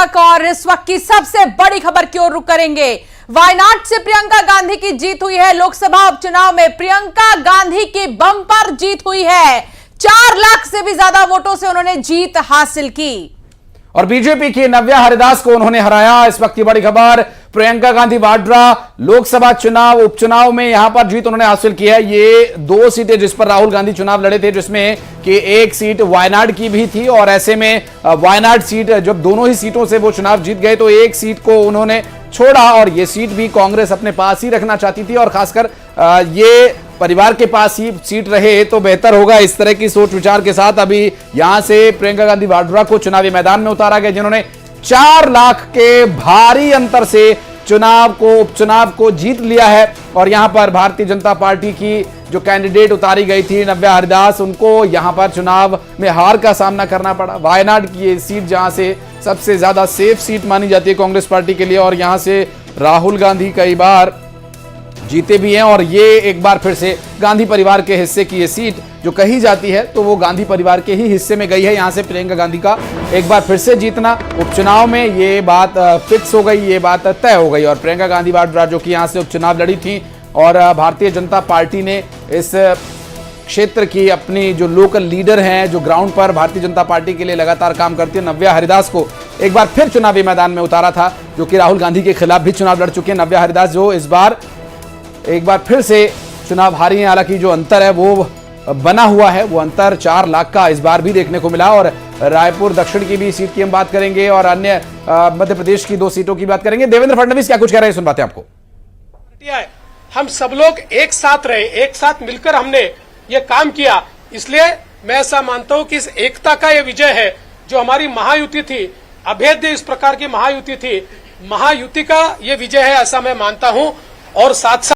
तक और इस वक्त की सबसे बड़ी खबर की ओर रुख करेंगे। वायनाड से प्रियंका गांधी की जीत हुई है। लोकसभा उपचुनाव में प्रियंका गांधी की बम्पर जीत हुई है। 4 लाख से भी ज्यादा वोटों से उन्होंने जीत हासिल की और बीजेपी की नव्या हरिदास को उन्होंने हराया। इस वक्त की बड़ी खबर, प्रियंका गांधी वाड्रा लोकसभा चुनाव उपचुनाव में यहां पर जीत उन्होंने हासिल की है। ये 2 सीटें जिस पर राहुल गांधी चुनाव लड़े थे, जिसमें कि एक सीट वायनाड की भी थी और ऐसे में वायनाड सीट, जब दोनों ही सीटों से वो चुनाव जीत गए तो एक सीट को उन्होंने छोड़ा और ये सीट भी कांग्रेस अपने पास ही रखना चाहती थी और खासकर ये परिवार के पास ही सीट रहे तो बेहतर होगा। इस तरह की सोच विचार के साथ अभी यहां से प्रियंका गांधी वाड्रा को चुनावी मैदान में उतारा गया, जिन्होंने 4 लाख के भारी अंतर से उपचुनाव को जीत लिया है। और यहां पर भारतीय जनता पार्टी की जो कैंडिडेट उतारी गई थी नव्या हरिदास, उनको यहां पर चुनाव में हार का सामना करना पड़ा। वायनाड की ये सीट जहां से सबसे ज्यादा सेफ सीट मानी जाती है कांग्रेस पार्टी के लिए और यहां से राहुल गांधी कई बार जीते भी हैं और ये एक बार फिर से गांधी परिवार के हिस्से की ये सीट जो कही जाती है तो वो गांधी परिवार के ही हिस्से में गई है। यहां से प्रियंका गांधी का एक बार फिर से जीतना उपचुनाव में ये बात फिक्स हो गई, ये बात तय हो गई। और प्रियंका गांधी वाड्रा जो कि यहां से उपचुनाव लड़ी थी और भारतीय जनता पार्टी ने इस क्षेत्र की अपनी जो लोकल लीडर हैं, जो ग्राउंड पर भारतीय जनता पार्टी के लिए लगातार काम करती है, नव्या हरिदास को एक बार फिर चुनावी मैदान में उतारा था, जो कि राहुल गांधी के खिलाफ भी चुनाव लड़ चुके हैं। नव्या हरिदास जो इस बार एक बार फिर से चुनाव हारी है, हालांकि जो अंतर है वो बना हुआ है, वो अंतर 4 लाख का इस बार भी देखने को मिला। और रायपुर दक्षिण की भी सीट की हम बात करेंगे और अन्य मध्य प्रदेश की 2 सीटों की बात करेंगे। देवेंद्र फडणवीस क्या कुछ कह रहे हैं, सुन पाते हैं आपको। हम सब लोग एक साथ रहे, एक साथ मिलकर हमने ये काम किया, इसलिए मैं ऐसा मानता हूं कि इस एकता का ये विजय है। जो हमारी महायुति थी, अभेद्य इस प्रकार की महायुति थी, महायुति का ये विजय है ऐसा मैं मानता हूं। और साथ साथ